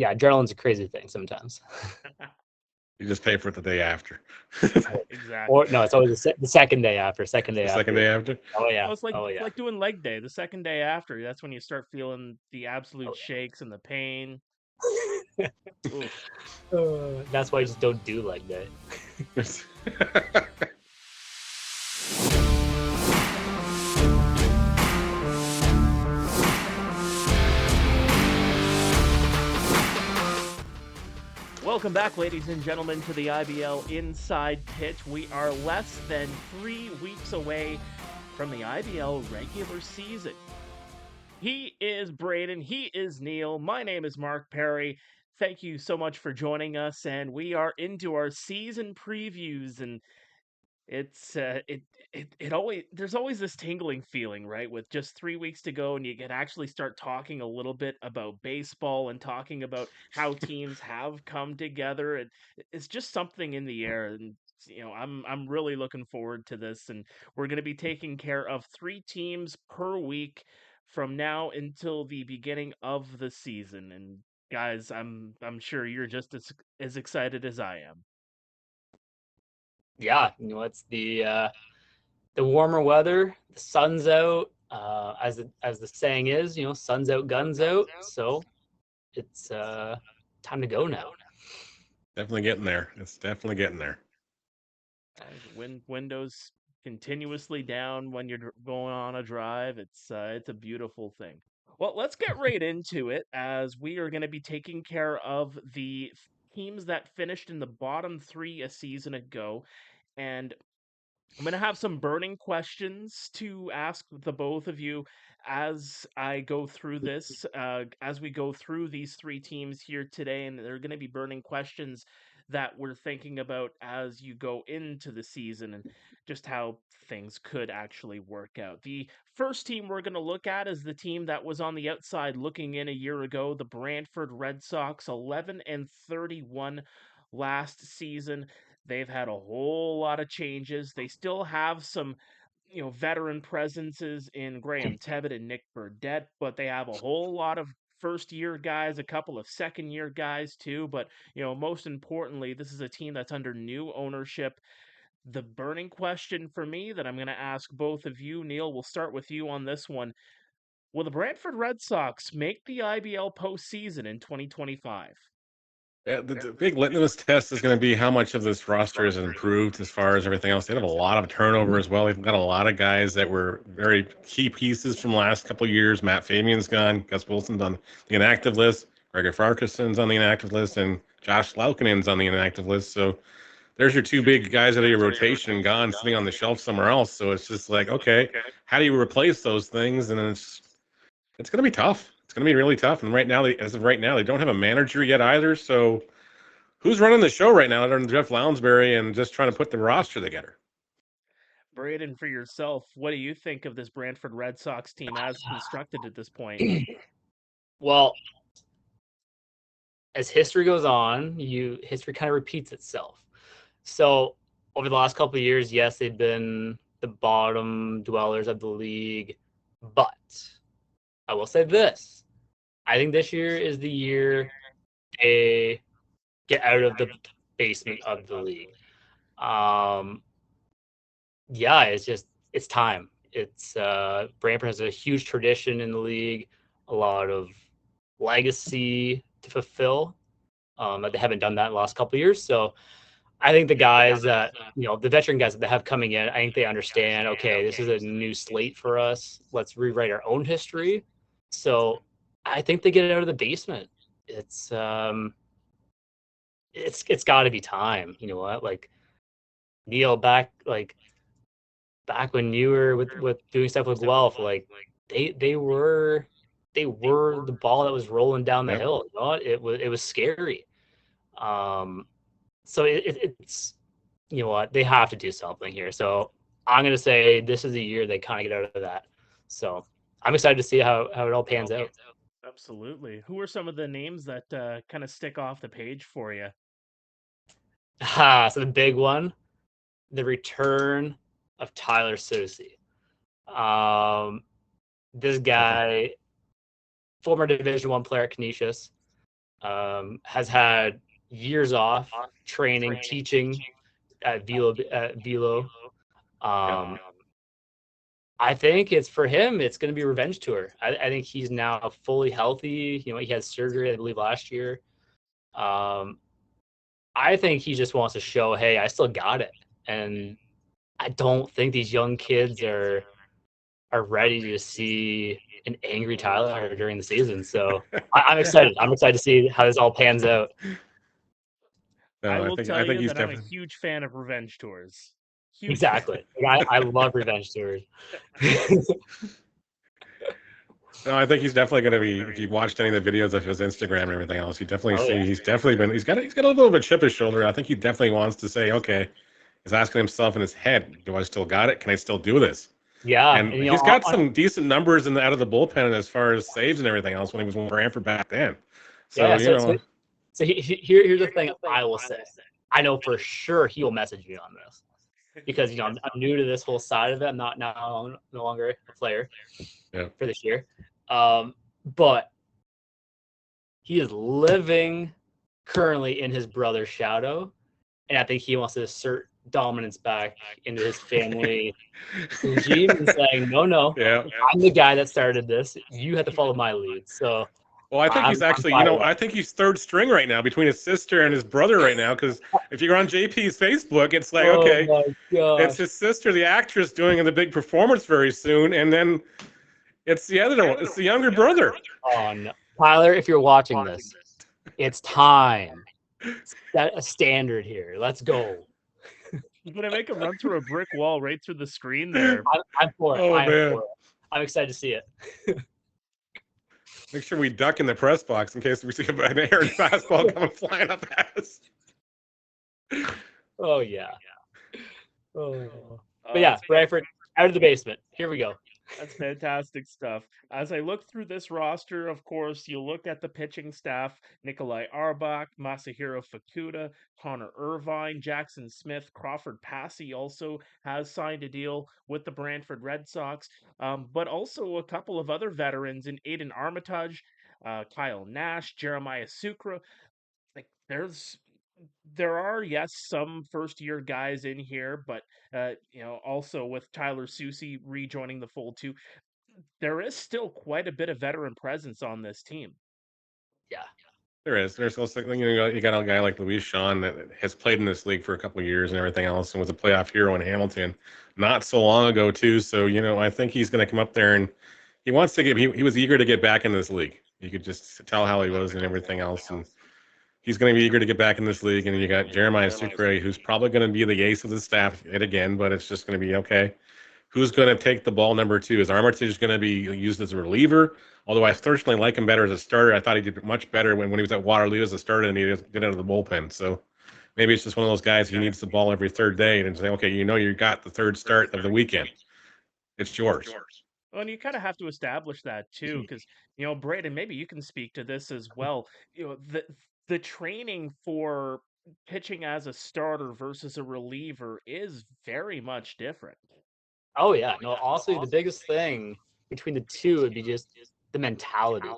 Yeah, adrenaline's a crazy thing sometimes. You just pay for it the day after. Exactly. Or no, it's always the second day after. Second day The after. second day after. Oh yeah. Well, it's like Oh yeah. doing leg day. The second day after, that's when you start feeling the absolute shakes and the pain. Oof. That's why I just don't do leg day. Welcome back, ladies and gentlemen, to the IBL Inside Pitch. We are less than 3 weeks away from the IBL regular season. He is Braeden. He is Neil. My name is Mark Pare. Thank you so much for joining us, and we are into our season previews, and it's it always there's always this tingling feeling, right? With just 3 weeks to go, and you can actually start talking a little bit about baseball and talking about how teams have come together, and it's just something in the air. And I'm really looking forward to this, and we're going to be taking care of 3 teams per week from now until the beginning of the season. And guys, I'm sure you're just as excited as I am. Yeah, it's the warmer weather, the sun's out. As the saying is, sun's out, guns out. So it's time to go now. Definitely getting there. It's definitely getting there. Windows continuously down when you're going on a drive. It's a beautiful thing. Well, let's get right into it, as we are going to be taking care of the teams that finished in the bottom 3 a season ago, and I'm going to have some burning questions to ask the both of you as I go through this, as we go through these 3 teams here today. And they're going to be burning questions that we're thinking about as you go into the season and just how things could actually work out. The first team we're going to look at is the team that was on the outside looking in a year ago, the Brantford Red Sox, 11-31 last season. They've had a whole lot of changes. They still have some, veteran presences in Graham Tebbett and Nick Burdett, but they have a whole lot of first year guys, a couple of second year guys too. But, most importantly, this is a team that's under new ownership. The burning question for me that I'm going to ask both of you, Neil, we'll start with you on this one. Will the Brantford Red Sox make the IBL postseason in 2025? Yeah, the big litmus test is going to be how much of this roster has improved as far as everything else. They have a lot of turnover as well. They've got a lot of guys that were very key pieces from the last couple of years. Matt Fabian's gone. Gus Wilson's on the inactive list. Gregor Farquharson's on the inactive list. And Josh Laukinen's on the inactive list. So there's your 2 big guys out of your rotation gone, sitting on the shelf somewhere else. So it's just like, okay, how do you replace those things? And it's going to be tough. It's going to be really tough. And right now, as of right now, they don't have a manager yet either. So who's running the show right now other than Jeff Lounsbury and just trying to put the roster together? Braeden, for yourself, what do you think of this Brantford Red Sox team as constructed at this point? Well, as history goes on, history kind of repeats itself. So over the last couple of years, yes, they've been the bottom dwellers of the league, but I will say this: I think this year is the year they get out of the basement of the league. Yeah, it's time. It's Brantford has a huge tradition in the league, a lot of legacy to fulfill. That they haven't done that in the last couple of years. So I think the guys that, the veteran guys that they have coming in, I think they understand, okay, this is a new slate for us. Let's rewrite our own history. So I think they get out of the basement. It's got to be time. You know what? Like Neil, back when you were with doing stuff with Guelph, like they were the ball that was rolling down the hill. You know, it was scary. So it's, you know what, they have to do something here. So I'm gonna say this is the year they kind of get out of that. So I'm excited to see how it all pans out. Absolutely. Who are some of the names that kind of stick off the page for you? So the big one, the return of Tyler Susie. This guy, former Division I player at Canisius, has had years off training, teaching at Velo. I think it's for him. It's going to be a revenge tour. I think he's now fully healthy. He had surgery, I believe, last year. I think he just wants to show, hey, I still got it. And I don't think these young kids are ready to see an angry Tyler during the season. So I'm excited. I'm excited to see how this all pans out. I will tell you he's that I'm a definitely. huge fan of revenge tours. Huge Exactly. I love revenge tours. No, I think he's definitely going to be. If you watched any of the videos of his Instagram and everything else, you definitely see yeah. he's definitely been. He's got a little bit of a chip his shoulder. I think he definitely wants to say, okay, he's asking himself in his head, do I still got it? Can I still do this? Yeah, And he's got some decent numbers out of the bullpen as far as saves and everything else when he was with Brantford back then. So So here's the thing I will say. I know for sure he will message me on this because I'm new to this whole side of it. I'm not no longer a player for this year, but he is living currently in his brother's shadow, and I think he wants to assert dominance back into his family regime and saying, no, I'm the guy that started this. You have to follow my lead. So. Well, I think he's actually, I think he's third string right now between his sister and his brother right now. Because if you're on JP's Facebook, it's like, okay, it's his sister, the actress, doing the big performance very soon, and then it's the other one, it's the younger brother. Oh no, Tyler, if you're watching this, it's time. Set a standard here. Let's go. You're gonna make him run through a brick wall right through the screen there. I'm for it. I'm for it. I'm excited to see it. Make sure we duck in the press box in case we see an errant fastball coming flying up at us. Oh, yeah. Oh. But yeah, Brantford, out of the basement. Here we go. That's fantastic stuff. As I look through this roster, of course, you look at the pitching staff: Nikolai Arbach, Masahiro Fukuda, Connor Irvine, Jackson Smith, Crawford Passy also has signed a deal with the Brantford Red Sox, but also a couple of other veterans in Aiden Armitage, Kyle Nash, Jeremiah Sucre. Like there are, yes, some first year guys in here, but also with Tyler Susie rejoining the fold too, there is still quite a bit of veteran presence on this team. Yeah, there is. There's also, you got a guy like Luis Sean that has played in this league for a couple of years and everything else, and was a playoff hero in Hamilton not so long ago too. So I think he's going to come up there and he wants to he was eager to get back in this league. You could just tell how he was and everything else, and he's going to be eager to get back in this league. And you got Jeremiah Sucre, who's probably going to be the ace of the staff yet again, but it's just going to be okay. Who's going to take the ball number two? Is Armitage going to be used as a reliever? Although I personally like him better as a starter. I thought he did much better when he was at Waterloo as a starter and he did out of the bullpen. So maybe it's just one of those guys, he needs the ball every third day and say, okay, you got the third start of the weekend. It's yours. Well, and you kind of have to establish that too, because Braeden, maybe you can speak to this as well. The training for pitching as a starter versus a reliever is very much different. Oh yeah, no. Also, the biggest thing between the two would be just the mentality,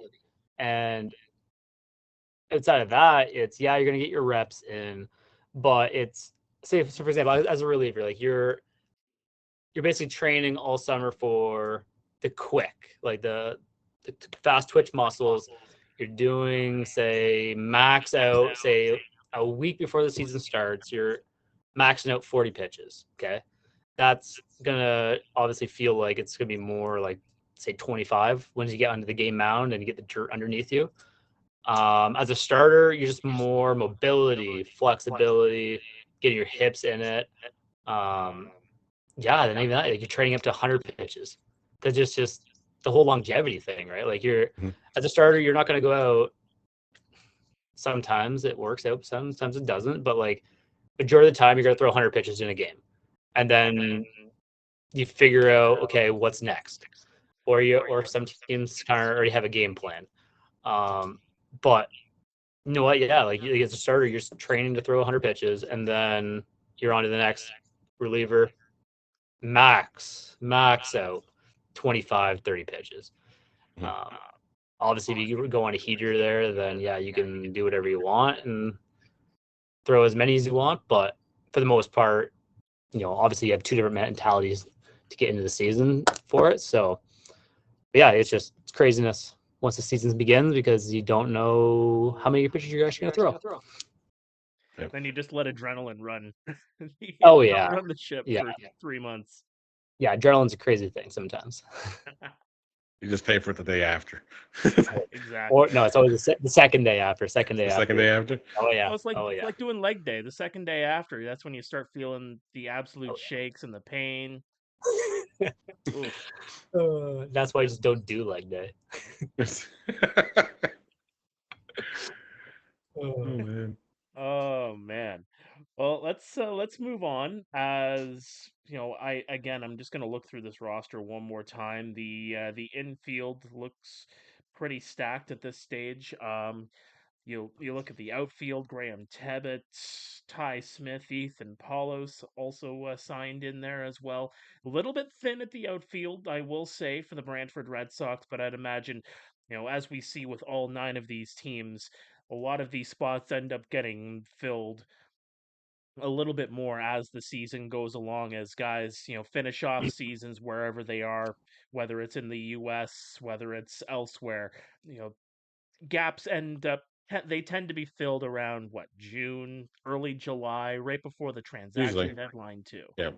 and outside of that, it's you're gonna get your reps in, but it's say for example, as a reliever, like you're basically training all summer for the quick, like the fast twitch muscles. You're doing, say, max out, say, a week before the season starts, you're maxing out 40 pitches. Okay. That's going to obviously feel like it's going to be more like, say, 25 once you get onto the game mound and you get the dirt underneath you. As a starter, you're just more mobility, flexibility, getting your hips in it. Then even that, like you're training up to 100 pitches. That's just the whole longevity thing, right? Like as a starter, you're not going to go out. Sometimes it works out, sometimes it doesn't. But like majority of the time, you're going to throw 100 pitches in a game, and then you figure out, okay, what's next, or some teams kind of already have a game plan. But you know what? Yeah, like as a starter, you're just training to throw 100 pitches, and then you're on to the next reliever. Max out 25, 30 pitches. Obviously, if you go on a heater there, then yeah, you can do whatever you want and throw as many as you want. But for the most part, obviously you have two different mentalities to get into the season for it. So yeah, it's craziness once the season begins because you don't know how many pitches you're actually going to throw. Then you just let adrenaline run. Oh yeah, run the ship for 3 months. Yeah, adrenaline's a crazy thing sometimes. You just pay for it the day after. Exactly. Or no, it's always the second day after. Second day after. Oh yeah. Well, it's like doing leg day. The second day after, that's when you start feeling the absolute shakes and the pain. That's why I just don't do leg day. Oh man. Oh man. Well, let's move on. As I'm just gonna look through this roster one more time. The infield looks pretty stacked at this stage. You look at the outfield: Graham Tebbett, Ty Smith, Ethan Paulos also signed in there as well. A little bit thin at the outfield, I will say, for the Brantford Red Sox, but I'd imagine, as we see with all 9 of these teams, a lot of these spots end up getting filled a little bit more as the season goes along, as guys, finish off seasons wherever they are, whether it's in the US, whether it's elsewhere. Gaps end up they tend to be filled around June, early July, right before the transaction deadline too. Yeah.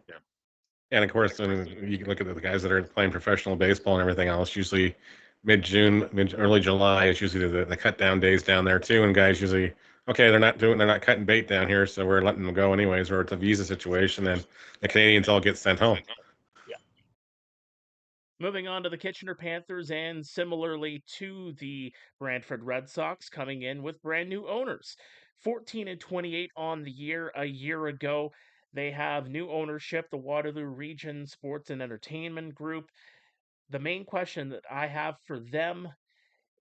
And of course, then you can look at the guys that are playing professional baseball and everything else. Usually, mid-June, early July is usually the cut down days down there too. And guys usually, okay, they're not cutting bait down here, so we're letting them go anyways. Or it's a visa situation, and the Canadians all get sent home. Yeah. Moving on to the Kitchener Panthers, and similarly to the Brantford Red Sox, coming in with brand new owners. 14-28 on the year a year ago. They have new ownership, the Waterloo Region Sports and Entertainment Group. The main question that I have for them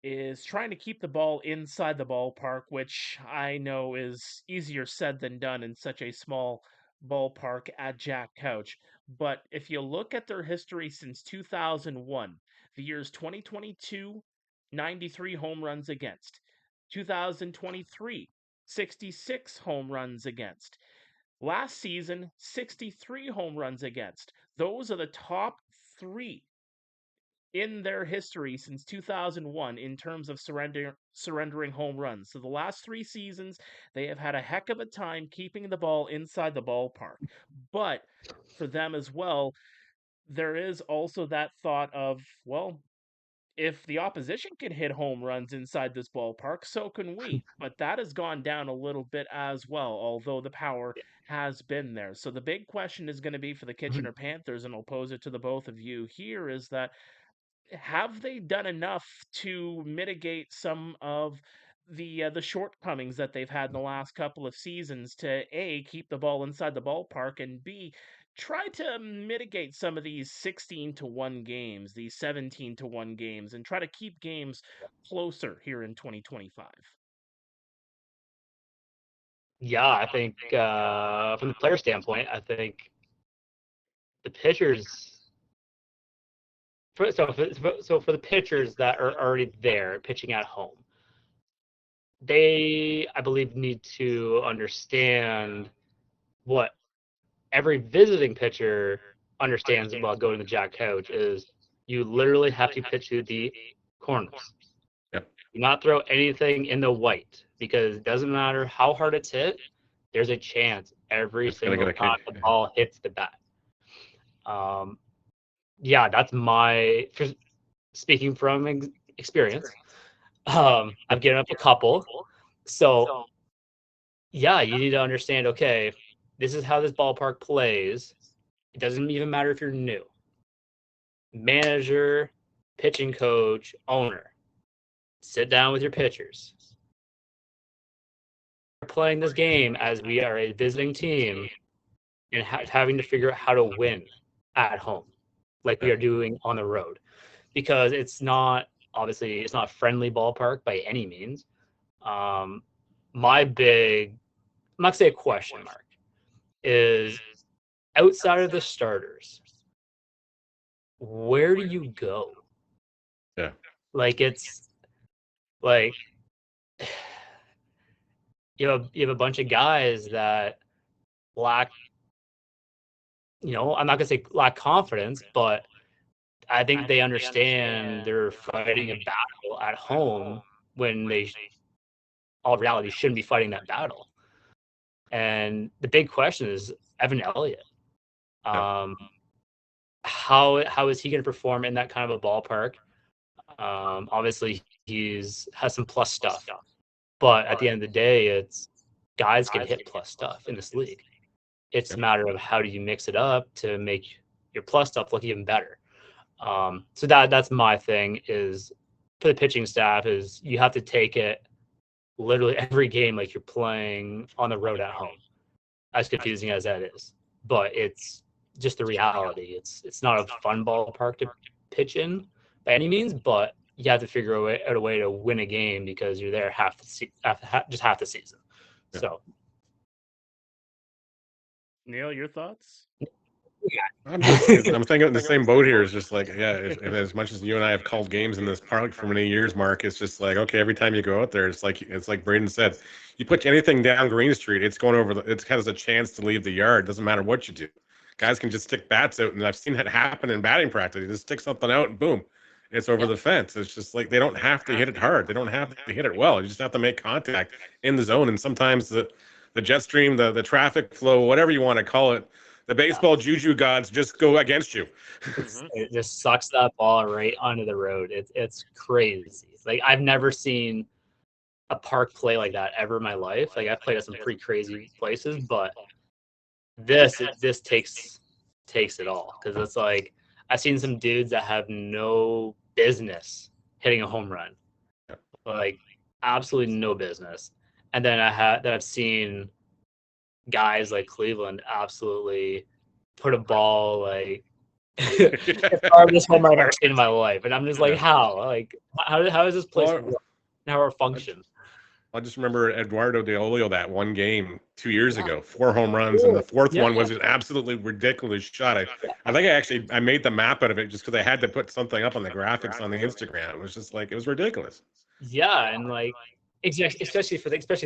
is trying to keep the ball inside the ballpark, which I know is easier said than done in such a small ballpark at Jack Couch. But if you look at their history since 2001, the years 2022, 93 home runs against, 2023, 66 home runs against, last season, 63 home runs against. Those are the top 3 in their history since 2001 in terms of surrendering home runs. So the last 3 seasons, they have had a heck of a time keeping the ball inside the ballpark. But for them as well, there is also that thought of, well, if the opposition can hit home runs inside this ballpark, so can we. But that has gone down a little bit as well, although the power has been there. So the big question is going to be for the Kitchener Panthers, and I'll pose it to the both of you here, is that have they done enough to mitigate some of the shortcomings that they've had in the last couple of seasons to A, keep the ball inside the ballpark, and B, try to mitigate some of these 16-1 games, these 17-1 games, and try to keep games closer here in 2025? Yeah, I think from the player standpoint, I think the pitchers. So for the pitchers that are already there pitching at home, they, I believe, need to understand what every visiting pitcher understands about going to the Jack Couch is you literally have to pitch to the corners. Yep. Do not throw anything in the white because it doesn't matter how hard it's hit. There's a chance every single time the ball hits the bat. Yeah, that's speaking from experience. I've given up a couple. So, yeah, you need to understand, okay, this is how this ballpark plays. It doesn't even matter if you're new. Manager, pitching coach, owner. Sit down with your pitchers. We're playing this game as we are a visiting team and having to figure out how to win at home like we are doing on the road. Because it's not a friendly ballpark by any means. My big, I'm not gonna say a question mark, is outside of the starters, where do you go? Yeah. Like like you have a bunch of guys that lack, I'm not gonna say lack confidence, but I think they understand they're fighting a battle at home when all reality shouldn't be fighting that battle. And the big question is Evan Elliott. How is he going to perform in that kind of a ballpark? Obviously, has some plus stuff, but at the end of the day, it's guys can hit plus stuff in this league. It's a matter of how do you mix it up to make your plus stuff look even better. So that's my thing is for the pitching staff is you have to take it literally every game like you're playing on the road at home, as confusing as that is. But it's just the reality. It's not a fun ballpark to pitch in by any means, but you have to figure out a way to win a game because you're there just half the season. Yeah. So, Neil, your thoughts? I'm thinking in the same boat here. It's just like, if as much as you and I have called games in this park for many years, Mark, it's just like, okay, every time you go out there, it's like Braeden said, you put anything down Green Street, it's going over it has a chance to leave the yard. Doesn't matter what you do. Guys can just stick bats out, and I've seen it happen in batting practice. You just stick something out, and boom, it's over the fence. It's just like they don't have to hit it hard. They don't have to hit it well. You just have to make contact in the zone. And sometimes the jet stream, the traffic flow, whatever you want to call it, the baseball juju gods just go against you. It just sucks that ball right onto the road. It's crazy. Like I've never seen a park play like that ever in my life. Like I've played at some pretty crazy places, but this takes it all because it's like I've seen some dudes that have no business hitting a home run, like absolutely no business. And then I've seen guys like Cleveland absolutely put a ball like the farthest home run I've ever seen in my life, and I'm just like, how? Like, how does this place work? How it function? I just remember Eduardo De Olio that one game 2 years ago, 4 home runs, and the fourth one was an absolutely ridiculous shot. I think I made the map out of it just because I had to put something up on the graphics on the Instagram. It was just like it was ridiculous. Yeah, and like especially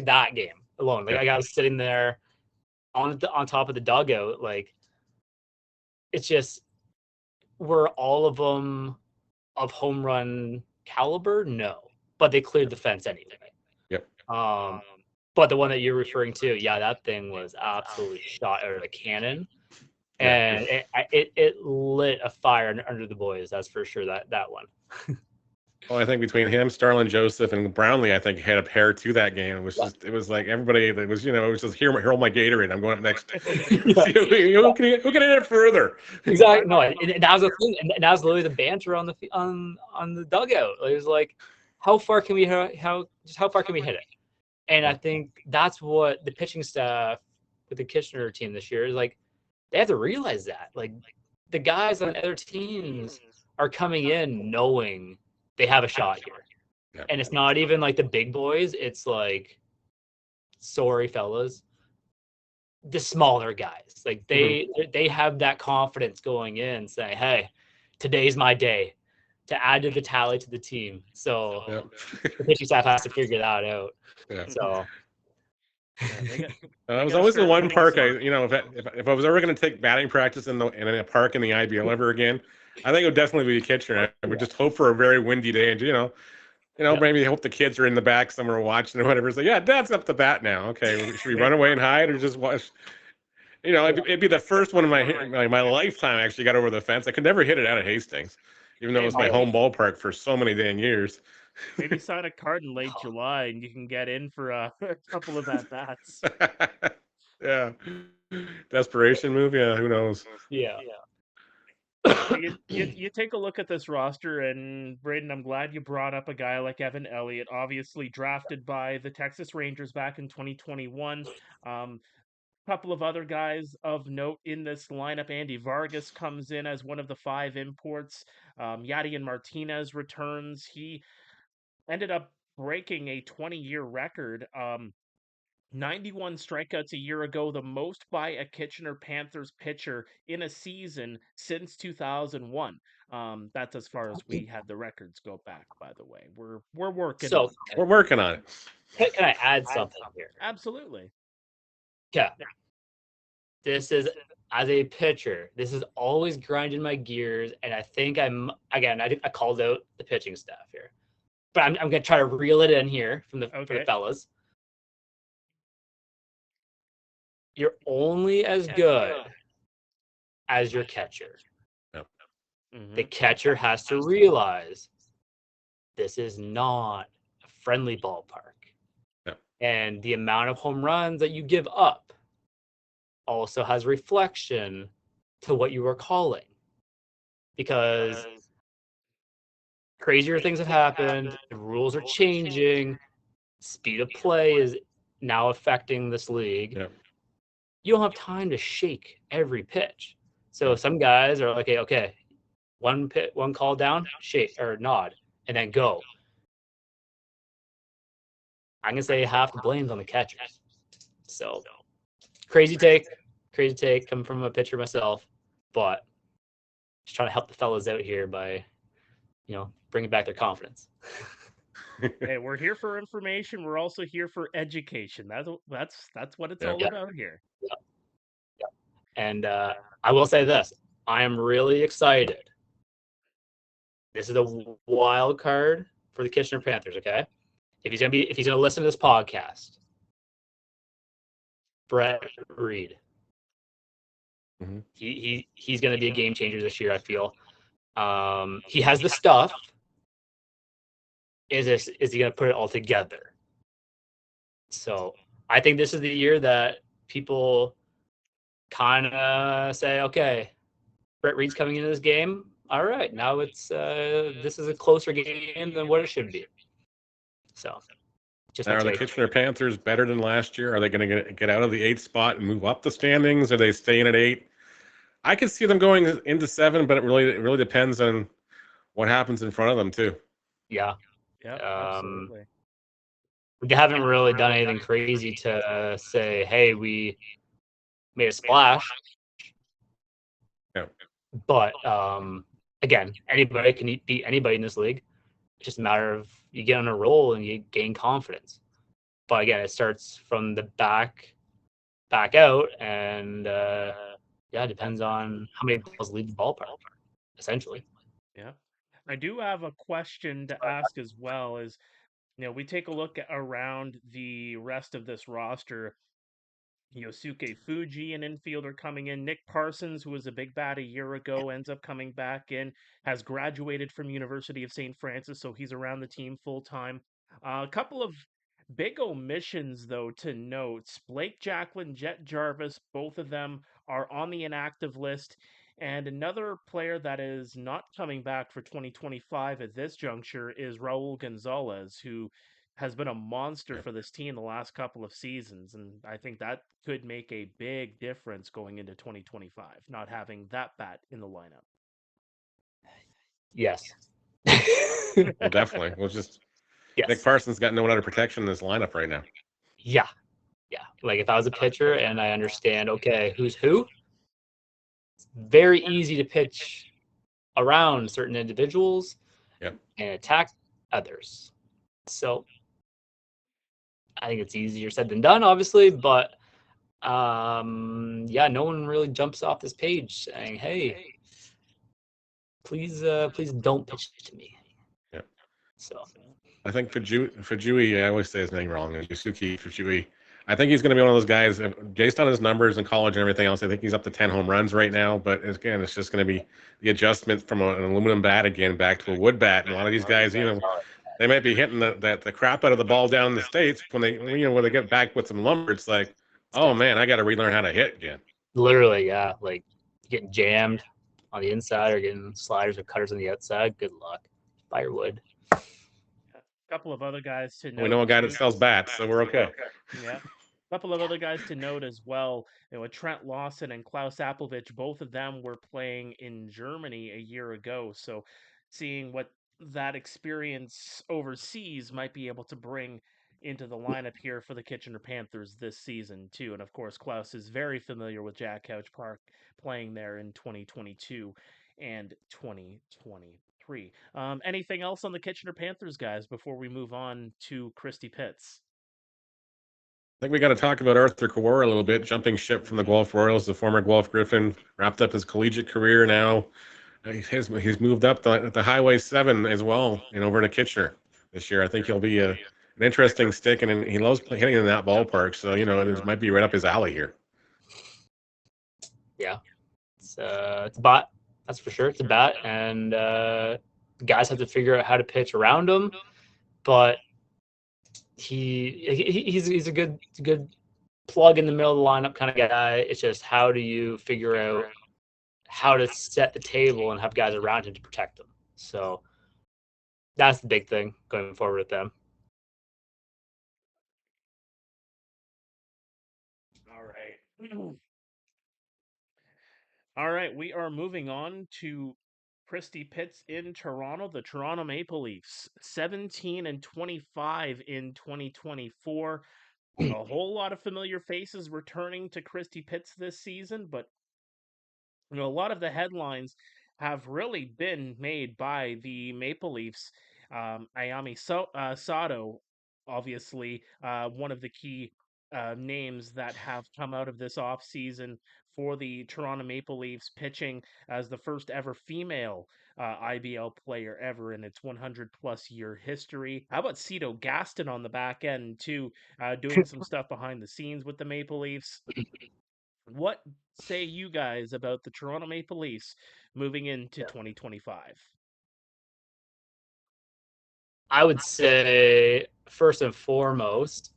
that game alone. Like I was sitting there on top of the dugout. Like it's just were all of them of home run caliber? No, but they cleared the fence anyway. Yep. But the one that you're referring to, yeah, that thing was absolutely shot out of a cannon, and it lit a fire under the boys. That's for sure. That one. Well, I think between him, Starlin Joseph, and Brownlee, I think had a pair to that game. It was like everybody that was, it was just here my Gatorade. I'm going up next. Who can hit it further? Exactly. No, and that was the thing, and that was literally the banter on the dugout. It was like, how far can we hit it? And I think that's what the pitching staff with the Kitchener team this year is like. They have to realize that, like, the guys on other teams are coming in knowing they have a shot here, and it's not even like the big boys. It's like, sorry, fellas, the smaller guys. Like they have that confidence going in, saying, "Hey, today's my day to add to the tally to the team." So the pitching staff has to figure that out. Yeah. So. It was always the one park if I was ever going to take batting practice in a park in the IBL ever again, I think it would definitely be Kitchener. I would just hope for a very windy day, and maybe hope the kids are in the back somewhere watching or whatever. It's like, yeah, Dad's up to bat now. Okay, should we run away and hide or just watch? It'd be the first one in my lifetime I actually got over the fence. I could never hit it out of Hastings, even though it was my home ballpark for so many dang years. Maybe sign a card in late July and you can get in for a couple of at-bats. Yeah. Desperation move? Yeah, who knows? Yeah. You take a look at this roster, and Braeden, I'm glad you brought up a guy like Evan Elliott, obviously drafted by the Texas Rangers back in 2021. Couple of other guys of note in this lineup. Andy Vargas comes in as one of the 5 imports. Yadier Martinez returns. He ended up breaking a 20-year record 91 strikeouts a year ago, the most by a Kitchener Panthers pitcher in a season since 2001. That's as far as we had the records go back, by the way. We're working So on it. We're working on it. can I add something here? Absolutely. Yeah. This is, as a pitcher, this is always grinding my gears, and I think I called out the pitching staff here, but I'm going to try to reel it in here for the fellas. You're only as good as your catcher. Yep. The catcher has to realize this is not a friendly ballpark. Yep. And the amount of home runs that you give up also has reflection to what you were calling. Because crazier things have happened, the rules are changing, speed of play is now affecting this league. Yep. You don't have time to shake every pitch. So some guys are like, okay, one call down, shake or nod, and then go. I'm gonna say half the blame's on the catchers. So crazy take coming from a pitcher myself, but just trying to help the fellas out here by, bringing back their confidence. Hey, we're here for information. We're also here for education. That's what it's all about here. Yeah. And I will say this: I am really excited. This is a wild card for the Kitchener Panthers. Okay, if he's gonna listen to this podcast, Brett Reed. Mm-hmm. He's gonna be a game changer this year. I feel. He has the stuff. Is he gonna put it all together? So I think this is the year that people kind of say, okay, Brett Reed's coming into this game. All right, now it's this is a closer game than what it should be. So, now, are the Kitchener Panthers better than last year? Are they going to get out of the 8th spot and move up the standings? Are they staying at 8? I could see them going into 7, but it really depends on what happens in front of them too. Yeah. Absolutely. We haven't really done anything crazy to say, hey, we made a splash. Yeah. But again, anybody can beat anybody in this league. It's just a matter of you get on a roll and you gain confidence. But again, it starts from the back out, and it depends on how many balls leave the ballpark, essentially. Yeah. I do have a question to ask as well. Is we take a look around the rest of this roster. Yosuke Fuji, an infielder, coming in. Nick Parsons, who was a big bat a year ago, ends up coming back in, has graduated from University of St. Francis, so he's around the team full time. A couple of big omissions, though, to note. Blake Jacklin, Jet Jarvis, both of them are on the inactive list. And another player that is not coming back for 2025 at this juncture is Raul Gonzalez, who has been a monster for this team the last couple of seasons. And I think that could make a big difference going into 2025, not having that bat in the lineup. Yes. Well, definitely. Nick Parsons got no other protection in this lineup right now. Yeah. Like if I was a pitcher and I understand, okay, who's who, it's very easy to pitch around certain individuals and attack others. So I think it's easier said than done, obviously, but no one really jumps off this page saying, hey, please don't pitch to me. Yeah. So I think Fujui, I always say his name wrong, Yusuke Fujui. I think he's going to be one of those guys, based on his numbers in college and everything else. I think he's up to 10 home runs right now. But again, it's just going to be the adjustment from an aluminum bat again back to a wood bat. And a lot of these guys, they might be hitting the crap out of the ball down in the States when they get back with some lumber. It's like, oh man, I got to relearn how to hit again. Literally, yeah, like getting jammed on the inside or getting sliders or cutters on the outside. Good luck. Firewood. A couple of other guys to note. We know a guy that sells bats, so we're okay. Yeah. A couple of other guys to note as well. Trent Lawson and Klaus Appelvich, both of them were playing in Germany a year ago. So seeing what that experience overseas might be able to bring into the lineup here for the Kitchener Panthers this season too. And of course, Klaus is very familiar with Jack Couch Park, playing there in 2022 and 2023. Anything else on the Kitchener Panthers, guys, before we move on to Christy Pitts? I think we got to talk about Arthur Kawara a little bit, jumping ship from the Guelph Royals, the former Guelph Griffin, wrapped up his collegiate career now. He's moved up the Highway 7 as well and over to Kitchener this year. I think he'll be an interesting stick, and he loves hitting in that ballpark. So, it might be right up his alley here. Yeah. It's a bat. That's for sure. It's a bat. And guys have to figure out how to pitch around him. But he's a good plug in the middle of the lineup kind of guy. It's just how do you figure out how to set the table and have guys around him to protect them. So that's the big thing going forward with them. All right, we are moving on to Christy Pitts in Toronto, the Toronto Maple Leafs, 17-25 in 2024. A whole lot of familiar faces returning to Christy Pitts this season, but a lot of the headlines have really been made by the Maple Leafs. Ayami Sato, obviously, one of the key names that have come out of this offseason for the Toronto Maple Leafs, pitching as the first ever female IBL player ever in its 100-plus year history. How about Cito Gaston on the back end, too, doing some stuff behind the scenes with the Maple Leafs? What say you guys about the Toronto Maple Leafs moving into 2025? I would say, first and foremost,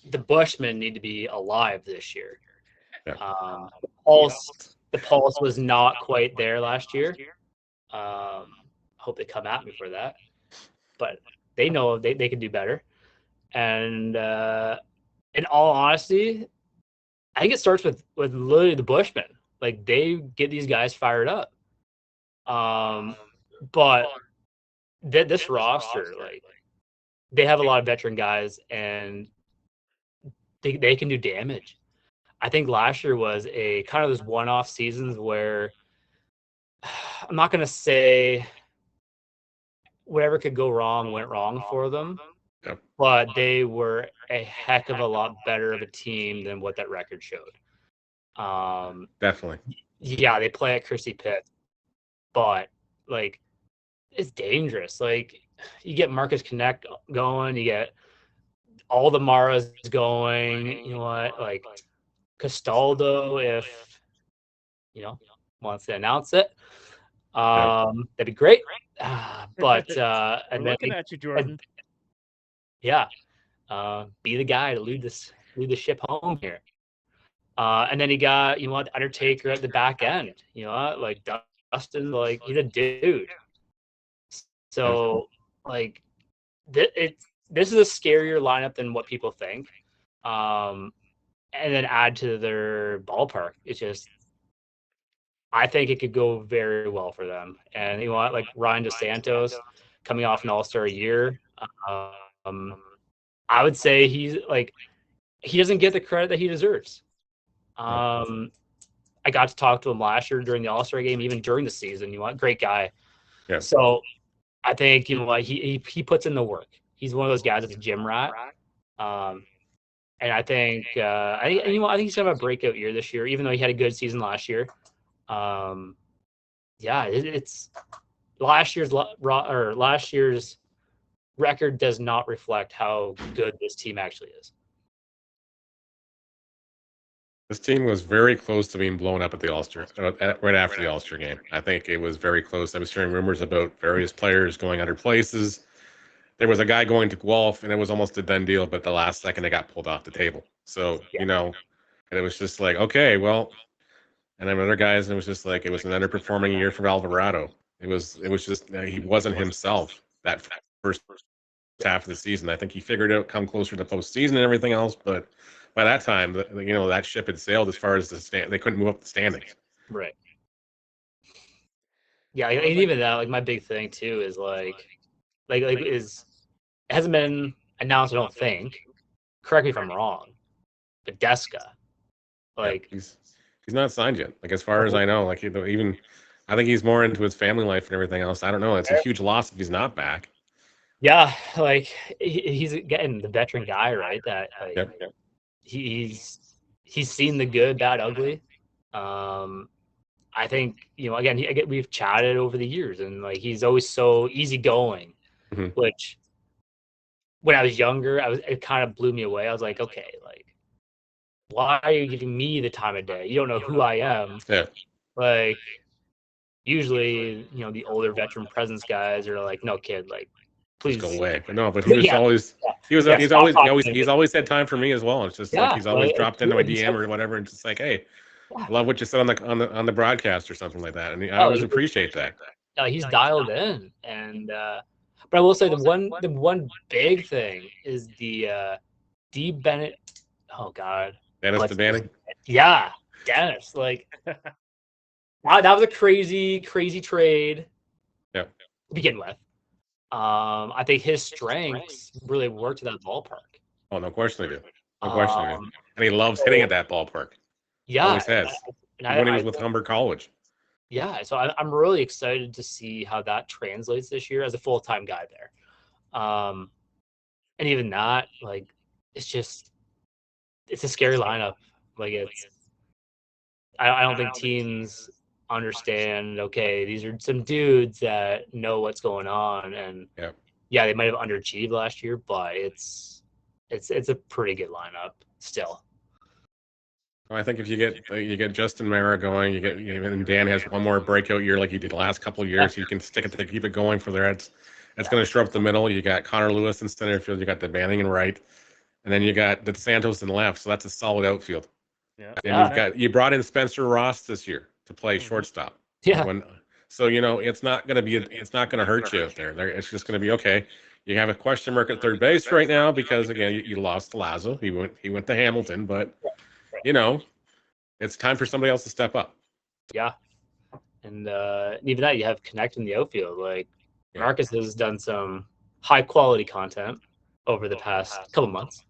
the Bushmen need to be alive this year. Yeah. The pulse was not quite there last year. Hope they come at me for that. But they know they can do better. And in all honesty, I think it starts with literally the Bushmen. Like, they get these guys fired up. But this roster, like, they have a lot of veteran guys, and they can do damage. I think last year was a kind of those one-off seasons where I'm not going to say whatever could go wrong went wrong for them, but they were a heck of a lot better of a team than what that record showed. Definitely. Yeah, they play at Christy Pitt, but like, it's dangerous. Like, you get Marcus Connect going, you get all the Maras going. You know what? Like, Castaldo, if wants to announce it, that'd be great. But and then looking at you, Jordan. Be the guy to lead the ship home here. And then you got Undertaker at the back end. Like Dustin, like, he's a dude. So like, this is a scarier lineup than what people think. And then add to their ballpark. It's just, I think it could go very well for them. And like Ryan DeSantos coming off an All-Star year, I would say he doesn't get the credit that he deserves. I got to talk to him last year during the All-Star game, even during the season. Great guy. Yeah. So I think he puts in the work. He's one of those guys that's a gym rat. And I think I think he's gonna have a breakout year this year, even though he had a good season last year. It's last year's record does not reflect how good this team actually is. This team was very close to being blown up at the All-Star, right after the All-Star game. I think it was very close. I was hearing rumors about various players going other places. There was a guy going to Guelph, and it was almost a done deal, but the last second it got pulled off the table. So, and it was just like, okay, well, and then other guys, and it was just like, it was an underperforming year for Alvarado. It was just, he wasn't himself that first half of the season. I think he figured it out come closer to postseason and everything else, but by that time, that ship had sailed as far as they couldn't move up the standings. Right. Yeah, and even that, like, my big thing too is like it hasn't been announced, I don't think, correct me if I'm wrong, but Deska, like he's not signed yet. Like as far as I know, like even I think he's more into his family life and everything else. I don't know. It's a huge loss if he's not back. yeah, like he's getting the veteran guy, right? That like Yep. he's seen the good, bad, ugly. I think, again, we've chatted over the years, and like he's always so easygoing, which when I was younger, it kind of blew me away. I was like, okay, like why are you giving me the time of day? You don't know who I am. Yeah. Like usually, the older veteran presence guys are like, no, kid, like please just go away. But no, but he was always he's always had time for me as well. It's just like he's always dropped into my DM or whatever, and just like, hey, I love what you said on the broadcast or something like that, and I always appreciate that. He's dialed in, and but I will say the one big thing is the D Bennett. Oh God, Dennis DeBanning. Yeah, Dennis. Like wow, that was a crazy trade. Yeah. To begin with. I think his strengths really worked to that ballpark. Oh, no question they do. No question they do. And he loves hitting at that ballpark. Yeah. Always has. When he was with Humber College. Yeah, so I'm really excited to see how that translates this year as a full-time guy there. And even that, like, it's a scary lineup. Like I don't think teams understand, okay, these are some dudes that know what's going on, and yeah, they might have underachieved last year, but it's a pretty good lineup still. Well, I think if you get Justin Mara going, and Dan has one more breakout year like he did the last couple of years, you can keep it going for there. It's going to shore up the middle. You got Connor Lewis in center field, you got the Banning in right, and then you got the Santos in left. So that's a solid outfield. Yeah. And you brought in Spencer Ross this year to play shortstop. Yeah. So it's not going to hurt you out there. It's just going to be okay. You have a question mark at third base right now because again you lost Lazo. He went to Hamilton, but it's time for somebody else to step up. Yeah, and even that you have Connect in the outfield. Like Marcus has done some high quality content over the past couple months.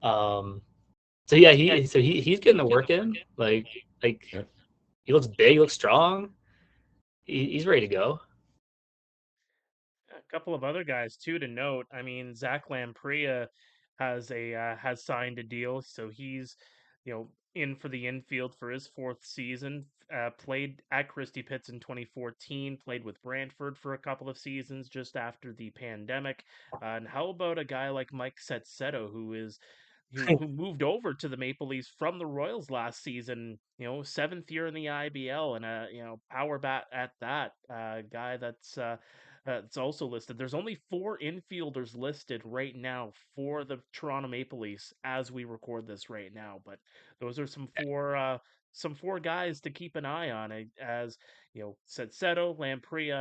So yeah, he's getting the work in. Like he looks big, looks strong. He's ready to go. A couple of other guys too to note. I mean, Zach Lamprey has signed a deal, so he's in for the infield for his fourth season. Played at Christie Pitts in 2014. Played with Brantford for a couple of seasons just after the pandemic. And how about a guy like Mike Setsetto, who moved over to the Maple Leafs from the Royals last season, 7th year in the IBL, and a power bat at that, guy that's it's also listed. There's only 4 infielders listed right now for the Toronto Maple Leafs as we record this right now, but those are some four guys to keep an eye on, as Setsetto, Lamprey,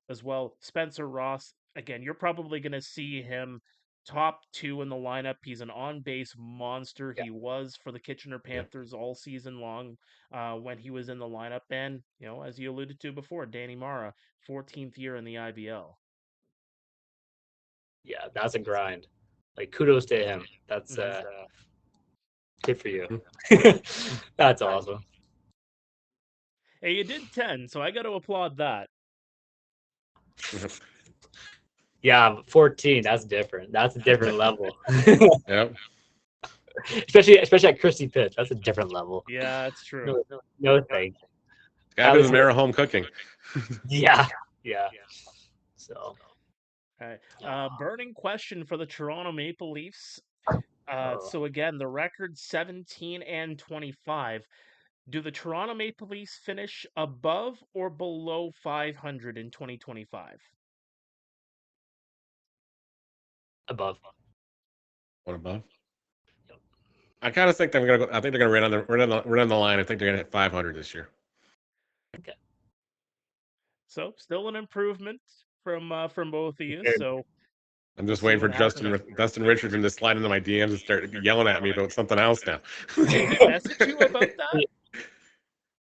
as well Spencer Ross. Again, you're probably going to see him top 2 in the lineup. He's an on-base monster. He was for the Kitchener Panthers all season long when he was in the lineup. And, as you alluded to before, Danny Mara, 14th year in the IBL. Yeah, that's a grind. Like, kudos to him. That's good for you. That's awesome. Hey, you did 10, so I got to applaud that. Yeah, 14, that's different. That's a different level. Yep. Especially at Christie Pitts, that's a different level. Yeah, that's true. No thanks. It's got to be the Mara home cooking. Yeah. So. Okay. Burning question for the Toronto Maple Leafs. So again, the record 17-25. Do the Toronto Maple Leafs finish above or below 500 in 2025? Above. What above? I kind of think they're gonna go. I think they're gonna run on the line. I think they're gonna hit 500 this year. Okay. So still an improvement from both of you. So I'm just waiting for Dustin Richardson to slide into my DMs and start yelling at me about something else now. Did he message you about that?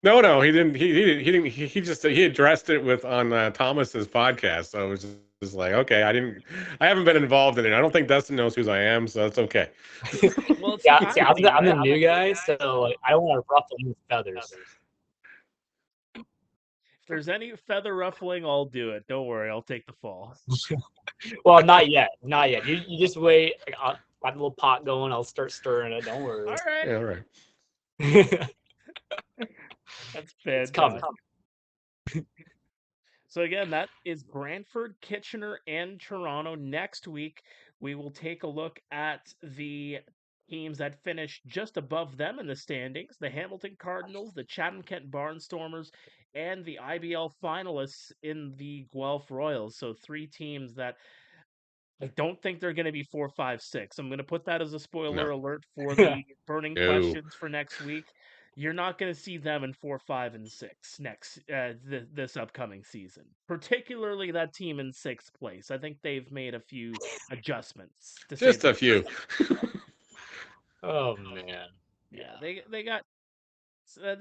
No, he didn't. He didn't. He just addressed it on Thomas's podcast. So it was just just like, okay, I haven't been involved in it. I don't think Dustin knows who I am, so that's okay. Well, it's Yeah, time see, to I'm do the that. new guy, so like, I don't want to ruffle any feathers. If there's any feather ruffling, I'll do it. Don't worry, I'll take the fall. Well, not yet, not yet. You just wait. I'll got a little pot going. I'll start stirring it. Don't worry. All right, Yeah, all right. that's It's coming. fantastic. So again, that is Brantford, Kitchener, and Toronto. Next week, we will take a look at the teams that finished just above them in the standings: the Hamilton Cardinals, the Chatham-Kent Barnstormers, and the IBL finalists in the Guelph Royals. So 3 teams that I don't think they're going to be 4, 5, 6. I'm going to put that as a spoiler No. alert for the burning No. questions for next week. You're not going to see them in 4, 5, and 6 next this upcoming season. Particularly that team in 6th place. I think they've made a few adjustments to say Just the a few. Oh man. Yeah, they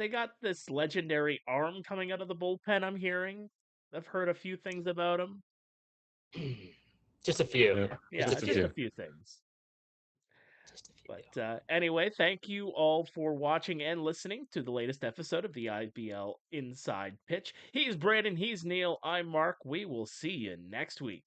got this legendary arm coming out of the bullpen. I'm hearing. I've heard a few things about him. Just a few. Yeah, Yeah, just a just few. a few things. Just a few. But anyway, thank you all for watching and listening to the latest episode of the IBL Inside Pitch. He's Braeden, he's Neil, I'm Mark. We will see you next week.